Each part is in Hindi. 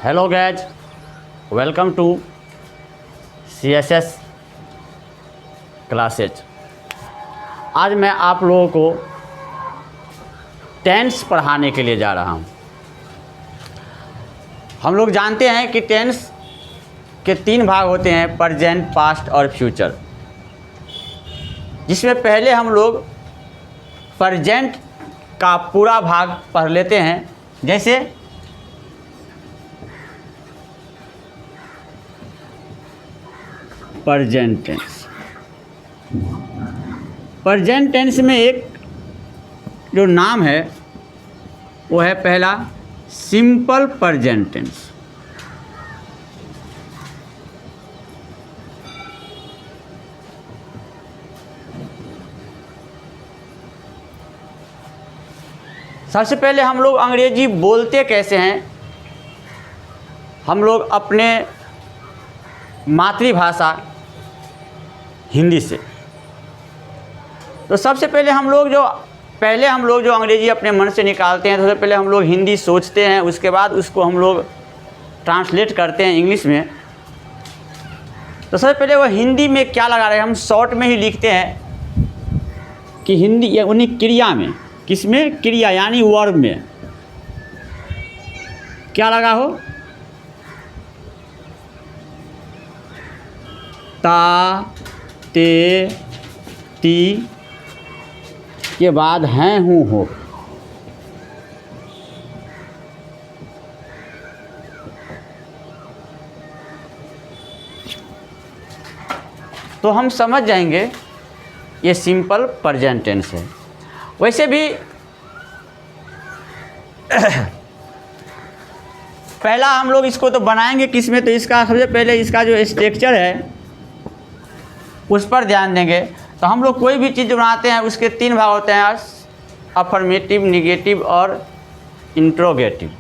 Hello guys, welcome to CSS classes. आज मैं आप लोगों को टेंस पढ़ाने के लिए जा रहा हूँ। हम लोग जानते हैं कि टेंस के 3 भाग होते हैं, प्रेजेंट, पास्ट और फ्यूचर, जिसमें पहले हम लोग प्रेजेंट का पूरा भाग पढ़ लेते हैं। जैसे प्रेजेंट टेंस। प्रेजेंट टेंस में एक जो नाम है वो है पहला सिंपल प्रेजेंट टेंस। सबसे पहले हम लोग अंग्रेजी बोलते कैसे हैं? हम लोग अपने मातृभाषा हिंदी से। तो सबसे पहले हम लोग जो अंग्रेजी अपने मन से निकालते हैं, तो सबसे पहले हम लोग हिंदी सोचते हैं, उसके बाद उसको हम लोग ट्रांसलेट करते हैं इंग्लिश में। तो सबसे पहले वो हिंदी में क्या लगा रहे हैं, हम शॉर्ट में ही लिखते हैं कि हिंदी या उन्हीं क्रिया में, किसमें? क्रिया यानी वर्ब में क्या लगा हो? ता, ते, ती के बाद हैं, हूँ, हो। तो हम समझ जाएंगे ये सिंपल प्रेजेंट टेंस है। वैसे भी पहला हम लोग इसको तो बनाएंगे किस में, तो इसका सबसे पहले इसका जो स्ट्रक्चर है उस पर ध्यान देंगे। तो हम लोग कोई भी चीज़ बनाते हैं उसके 3 भाग होते हैं, अफर्मेटिव, निगेटिव और इंट्रोगेटिव।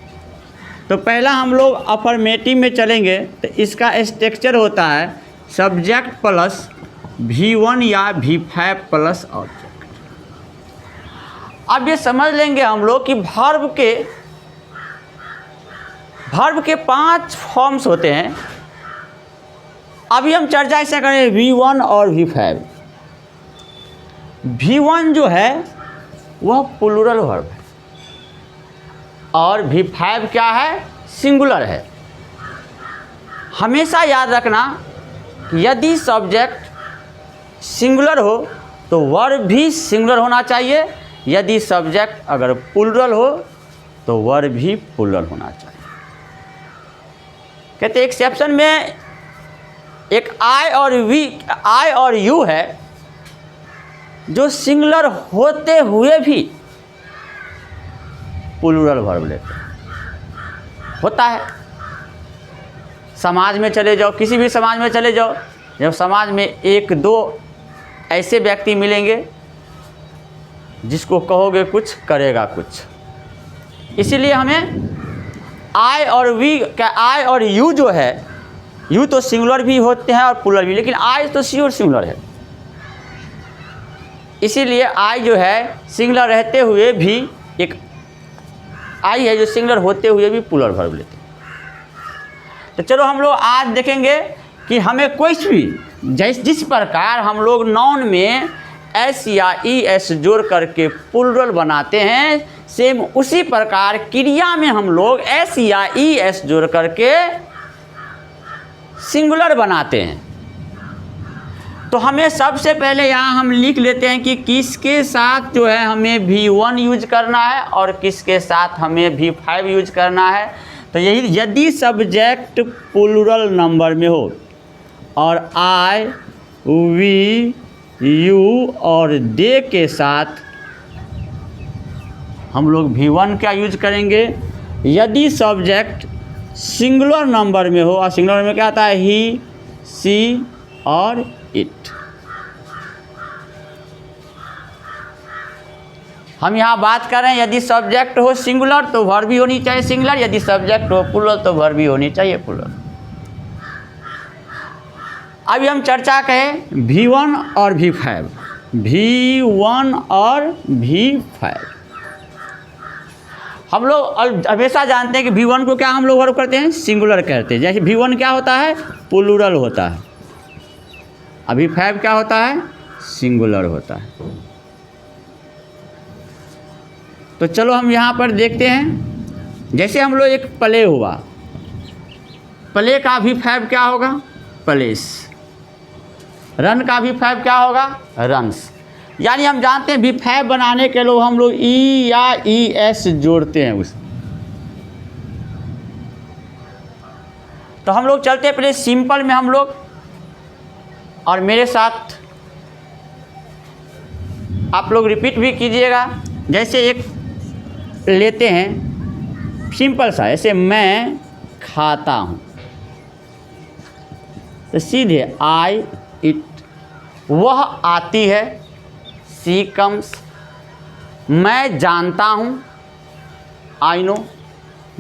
तो पहला हम लोग अफर्मेटिव में चलेंगे, तो इसका स्ट्रक्चर होता है सब्जेक्ट प्लस V1 या V5 प्लस ऑब्जेक्ट। अब ये समझ लेंगे हम लोग कि वर्ब के 5 फॉर्म्स होते हैं। अभी हम चर्चा ऐसे करें V1 और V5। V1 जो है वह प्लूरल वर्ब है और V5 क्या है? सिंगुलर है। हमेशा याद रखना कि यदि सब्जेक्ट सिंगुलर हो तो वर्ब भी सिंगुलर होना चाहिए, यदि सब्जेक्ट अगर प्लूरल हो तो वर्ब भी प्लूरल होना चाहिए। कहते एक्सेप्शन में एक आई और यू है जो सिंगुलर होते हुए भी प्लूरल वर्ब लेते हैं। होता है, समाज में चले जाओ, किसी भी समाज में चले जाओ, जब समाज में 1-2 ऐसे व्यक्ति मिलेंगे जिसको कहोगे कुछ करेगा कुछ। इसीलिए हमें आई और यू जो है, यू तो सिंगुलर भी होते हैं और प्लूरल भी, लेकिन आई तो श्योर सिंगुलर है। इसीलिए आई जो है सिंगुलर रहते हुए भी, एक आई है जो सिंगुलर होते हुए भी प्लूरल वर्ब लेते हैं। तो चलो हम लोग आज देखेंगे कि हमें कोई भी जिस प्रकार हम लोग नाउन में एस या ई एस जोड़ करके प्लूरल बनाते हैं, सेम उसी प्रकार क्रिया में हम लोग एस या ई एस जोड़ करके सिंगुलर बनाते हैं। तो हमें सबसे पहले यहाँ हम लिख लेते हैं कि किसके साथ जो है हमें V1 यूज करना है और किसके साथ हमें V5 यूज करना है। तो यही, यदि सब्जेक्ट प्लूरल नंबर में हो और आई, वी, यू और दे के साथ हम लोग V1 क्या यूज करेंगे। यदि सब्जेक्ट सिंगुलर नंबर में हो, और सिंगुलर में क्या आता है? ही, सी और इट। हम यहाँ बात कर रहे हैं यदि सब्जेक्ट हो सिंगुलर तो वर्ब भी होनी चाहिए सिंगुलर, यदि सब्जेक्ट हो प्लूरल तो वर्ब भी होनी चाहिए प्लूरल। अभी हम चर्चा करें V1 और V5। V1 और V5 हम लोग हमेशा जानते हैं कि V1 को क्या हम लोग वर्ब करते हैं, सिंगुलर कहते हैं। जैसे V1 क्या होता है, प्लूरल होता है। अभी V5 क्या होता है, सिंगुलर होता है। तो चलो हम यहाँ पर देखते हैं। जैसे हम लोग एक प्ले हुआ, प्ले का V5 क्या होगा, प्लेस। रन का V5 क्या होगा, रन्स। यानी हम जानते हैं V5 बनाने के लिए हम लोग ई या ES जोड़ते हैं उसमें। तो हम लोग चलते हैं पहले सिंपल में हम लोग, और मेरे साथ आप लोग रिपीट भी कीजिएगा। जैसे एक लेते हैं सिंपल सा, ऐसे मैं खाता हूँ, तो सीधे आई इट, वह आती है, सी कम्स। मैं जानता हूँ, आई नो,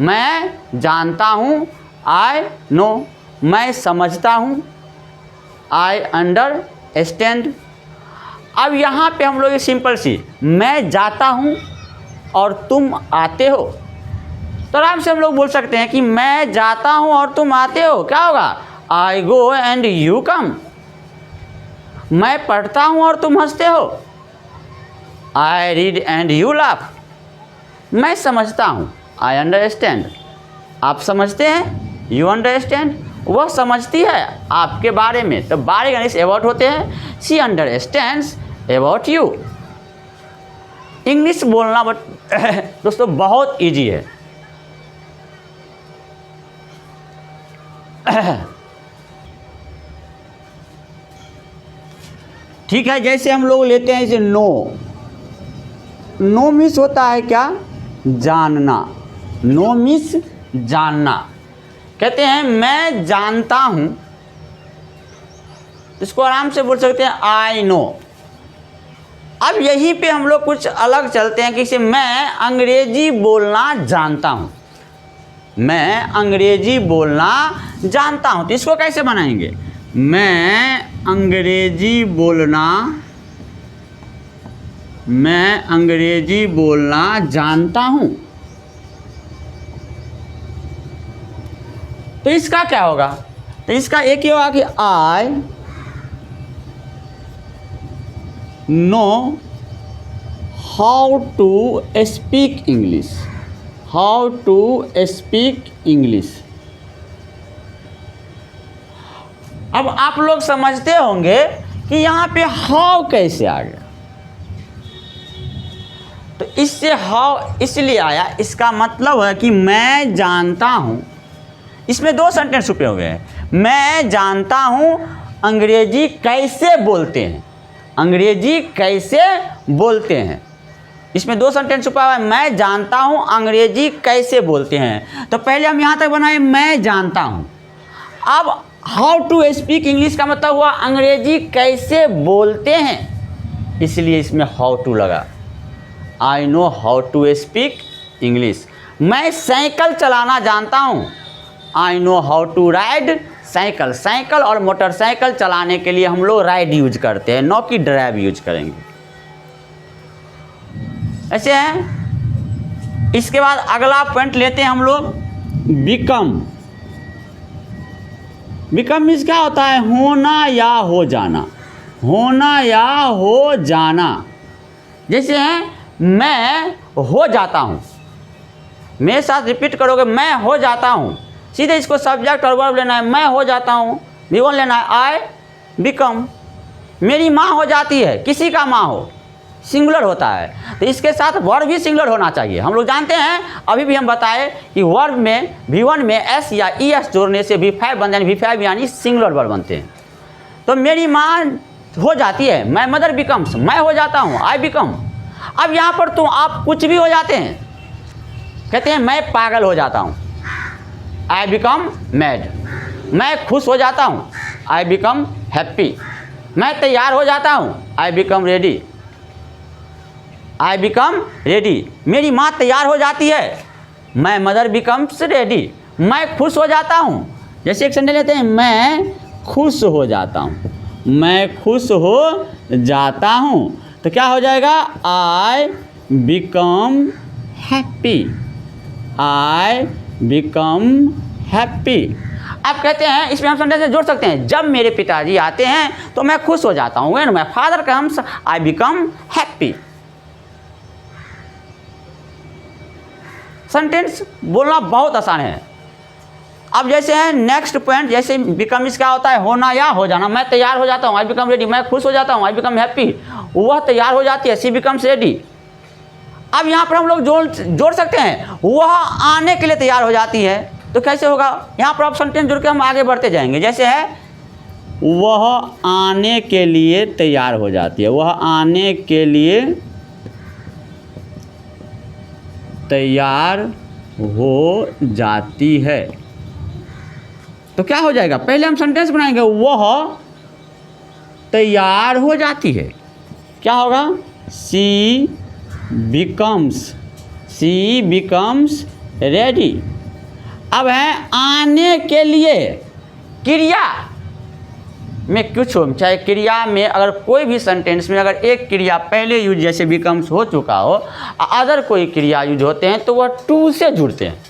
मैं जानता हूँ, आई नो। मैं समझता हूँ, आई अंडरस्टैंड। अब यहाँ पे हम लोग ये सिंपल सी, मैं जाता हूँ और तुम आते हो, तो आराम से हम लोग बोल सकते हैं कि मैं जाता हूँ और तुम आते हो। क्या होगा, आई गो एंड यू कम। मैं पढ़ता हूँ और तुम हंसते हो, I read and you laugh. मैं समझता हूँ, आई अंडरस्टैंड। आप समझते हैं, यू अंडरस्टैंड। वह समझती है आपके बारे में, तो बारे यानी से अबाउट होते हैं। She understands about you. English बोलना दोस्तों बहुत इजी है। ठीक है, जैसे हम लोग लेते हैं जैसे नो। नो मीन्स होता है क्या, जानना। नो मीन्स जानना। कहते हैं मैं जानता हूँ, इसको आराम से बोल सकते हैं आई नो। अब यहीं पे हम लोग कुछ अलग चलते हैं कि मैं अंग्रेजी बोलना जानता हूँ। मैं अंग्रेजी बोलना जानता हूँ, तो इसको कैसे बनाएंगे, मैं अंग्रेजी बोलना जानता हूँ। तो इसका क्या होगा, तो इसका एक ही होगा कि I know how to speak English. How to speak English. अब आप लोग समझते होंगे कि यहाँ पे हाउ कैसे आ गया। तो इससे हाउ इसलिए आया, इसका मतलब है कि मैं जानता हूँ। इसमें दो सेंटेंस छुपे हुए हैं। मैं जानता हूँ अंग्रेजी कैसे बोलते हैं। अंग्रेजी कैसे बोलते हैं, इसमें दो सेंटेंस छुपा हुआ है। मैं जानता हूँ अंग्रेजी कैसे बोलते हैं। तो पहले हम यहाँ तक बनाए मैं जानता हूँ। अब हाउ टू स्पीक इंग्लिश का मतलब हुआ अंग्रेजी कैसे बोलते हैं, इसलिए इसमें हाउ टू लगा। I know how to speak English. मैं साइकिल चलाना जानता हूँ। I know how to ride cycle. Cycle और मोटरसाइकिल चलाने के लिए हम लोग राइड यूज करते हैं, न कि ड्राइव यूज करेंगे। ऐसे है। इसके बाद अगला पॉइंट लेते हैं हम लोग बिकम। बिकम मीन्स क्या होता है, होना या हो जाना। होना या हो जाना। जैसे है मैं हो जाता हूँ, मेरे साथ रिपीट करोगे, मैं हो जाता हूँ। सीधे इसको सब्जेक्ट और वर्ब लेना है। मैं हो जाता हूँ, V1 लेना है, आई बिकम। मेरी माँ हो जाती है, किसी का माँ हो, सिंगुलर होता है, तो इसके साथ वर्ब भी सिंगुलर होना चाहिए। हम लोग जानते हैं, अभी भी हम बताए कि वर्ब में V1 में S या ES जोड़ने से V5 बन जाए। V5 यानी सिंगुलर वर्ब बनते हैं। तो मेरी माँ हो जाती है, मैं मदर बिकम्स, मैं हो जाता हूँ, आई बिकम। अब यहाँ पर तो आप कुछ भी हो जाते हैं। कहते हैं मैं पागल हो जाता हूँ, आई बिकम मैड। मैं खुश हो जाता हूँ, आई बिकम हैप्पी। मैं तैयार हो जाता हूँ, I become ready. I become ready. मेरी माँ तैयार हो जाती है, मैं मदर बिकम्स रेडी। मैं खुश हो जाता हूँ। जैसे एक सेंटेंस लेते हैं, मैं खुश हो जाता हूँ। मैं खुश हो जाता हूँ, तो क्या हो जाएगा, I become happy. I become happy. आप कहते हैं इसमें हम सेंटेंस जोड़ सकते हैं, जब मेरे पिताजी आते हैं तो मैं खुश हो जाता हूँ। When my father comes I become happy. Sentence बोलना बहुत आसान है। अब जैसे है नेक्स्ट पॉइंट, जैसे बिकम क्या होता है, होना या हो जाना। मैं तैयार हो जाता हूँ, आई बिकम रेडी। मैं खुश हो जाता हूँ, आई बिकम हैप्पी। वह तैयार हो जाती है, शी बिकम्स रेडी। अब यहाँ पर हम लोग जोड़ सकते हैं, वह आने के लिए तैयार हो जाती है। तो कैसे होगा, यहाँ पर आप सेंटेंस जोड़ के हम आगे बढ़ते जाएंगे। जैसे है वह आने के लिए तैयार हो जाती है, वह आने के लिए तैयार हो जाती है। तो क्या हो जाएगा, पहले हम सेंटेंस बनाएंगे, वह तैयार हो जाती है। क्या होगा, शी बिकम्स रेडी। अब है आने के लिए, क्रिया में कुछ हो, चाहे क्रिया में अगर कोई भी सेंटेंस में अगर एक क्रिया पहले यूज जैसे बिकम्स हो चुका हो, अदर कोई क्रिया यूज होते हैं तो वह टू से जुड़ते हैं।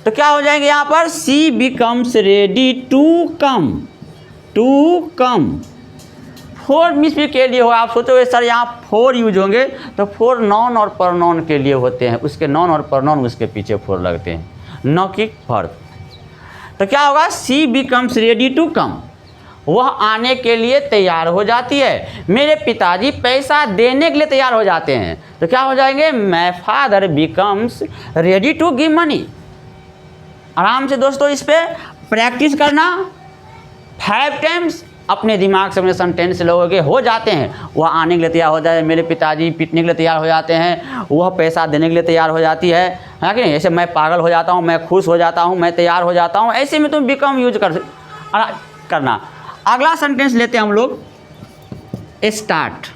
तो क्या हो जाएंगे यहाँ पर, she becomes ready to come. फोर मिस भी के लिए हो, आप सोचोगे सर यहाँ फोर यूज होंगे, तो फोर नॉन और प्रोनाउन के लिए होते हैं, उसके नॉन और प्रोनाउन उसके पीछे फोर लगते हैं, न कि वर्ब। तो क्या होगा, she becomes ready to come, वह आने के लिए तैयार हो जाती है। मेरे पिताजी पैसा देने के लिए तैयार हो जाते हैं। तो क्या हो जाएंगे, my father becomes ready to give money. आराम से दोस्तों इस पे प्रैक्टिस करना 5 टाइम्स, अपने दिमाग से अपने सेंटेंस लोगों हो जाते हैं। वह आने के लिए तैयार हो जाते हैं, मेरे पिताजी पीटने के लिए तैयार हो जाते हैं, वह पैसा देने के लिए तैयार हो जाती है कि नहीं। ऐसे मैं पागल हो जाता हूँ, मैं खुश हो जाता हूँ, मैं तैयार हो जाता हूँ, ऐसे में तुम बिकम यूज करना। अगला सेंटेंस लेते हैं हम लोग, स्टार्ट।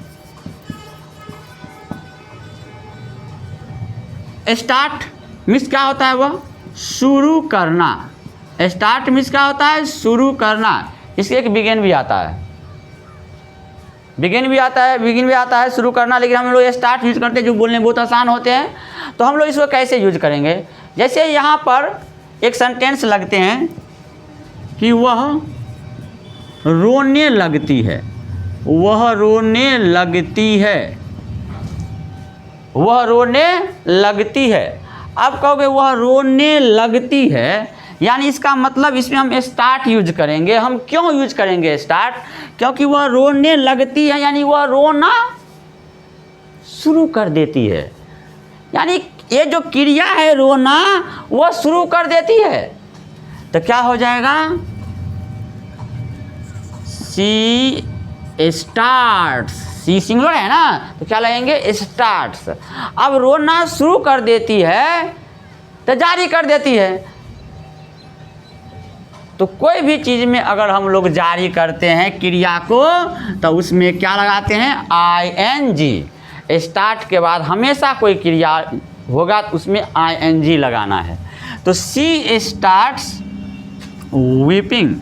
स्टार्ट मीन्स क्या होता है, वह शुरू करना। स्टार्ट मीन्स क्या होता है, शुरू करना। इसके एक बिगिन भी आता है, बिगिन भी आता है शुरू करना, लेकिन हम लोग स्टार्ट यूज करते हैं जो बोलने बहुत आसान होते हैं। तो हम लोग इसको कैसे यूज करेंगे, जैसे यहाँ पर एक सेंटेंस लगते हैं कि वह रोने लगती है, वह रोने लगती है, वह रोने लगती है। अब कहोगे वह रोने लगती है, यानी इसका मतलब इसमें हम स्टार्ट यूज करेंगे। हम क्यों यूज करेंगे स्टार्ट, क्योंकि वह रोने लगती है, यानी वह रोना शुरू कर देती है। यानी ये जो क्रिया है रोना, वह शुरू कर देती है। तो क्या हो जाएगा, शी स्टार्ट्स, सी सिंगुलर है ना, तो क्या लगेंगे, स्टार्ट्स। अब रोना शुरू कर देती है तो जारी कर देती है। तो कोई भी चीज़ में अगर हम लोग जारी करते हैं क्रिया को, तो उसमें क्या लगाते हैं, ING। स्टार्ट के बाद हमेशा कोई क्रिया होगा तो उसमें ING लगाना है। तो she starts weeping,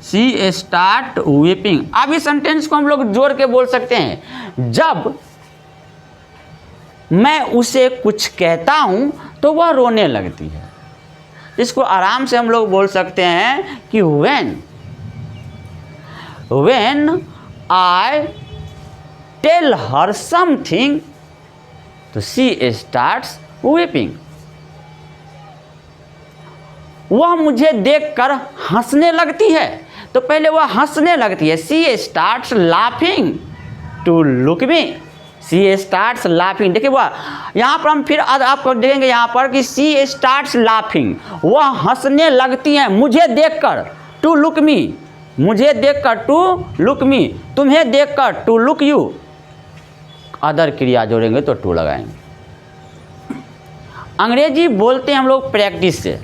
she start weeping. अब इस सेंटेंस को हम लोग जोड़ के बोल सकते हैं, जब मैं उसे कुछ कहता हूँ तो वह रोने लगती है। इसको आराम से हम लोग बोल सकते हैं कि when I tell her something तो she starts weeping। वह मुझे देखकर हंसने लगती है। तो पहले वह हंसने लगती है, she starts laughing to look me, she starts laughing। देखिए वह यहाँ पर हम फिर आपको देखेंगे यहाँ पर कि she starts laughing, वह हंसने लगती है मुझे देखकर, to look me, मुझे देखकर to look me, तुम्हें देखकर to look you। अदर क्रिया जोड़ेंगे तो to लगाएंगे। अंग्रेजी बोलते हैं हम लोग प्रैक्टिस से।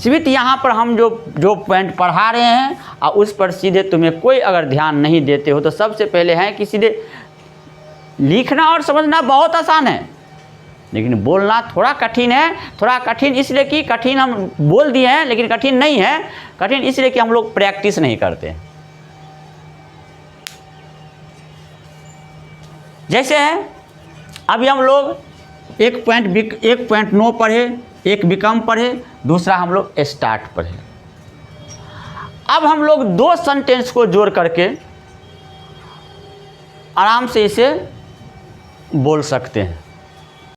सिर्फ यहाँ पर हम जो पॉइंट पढ़ा रहे हैं और उस पर सीधे तुम्हें कोई अगर ध्यान नहीं देते हो तो सबसे पहले है कि सीधे लिखना और समझना बहुत आसान है, लेकिन बोलना थोड़ा कठिन है। थोड़ा कठिन इसलिए कि कठिन हम बोल दिए हैं लेकिन कठिन नहीं है, कठिन इसलिए कि हम लोग प्रैक्टिस नहीं करते। जैसे है अभी हम लोग 1.9 पढ़े, एक बिकम पढ़े, दूसरा हम लोग स्टार्ट पढ़े। अब हम लोग दो सेंटेंस को जोड़ करके आराम से इसे बोल सकते हैं।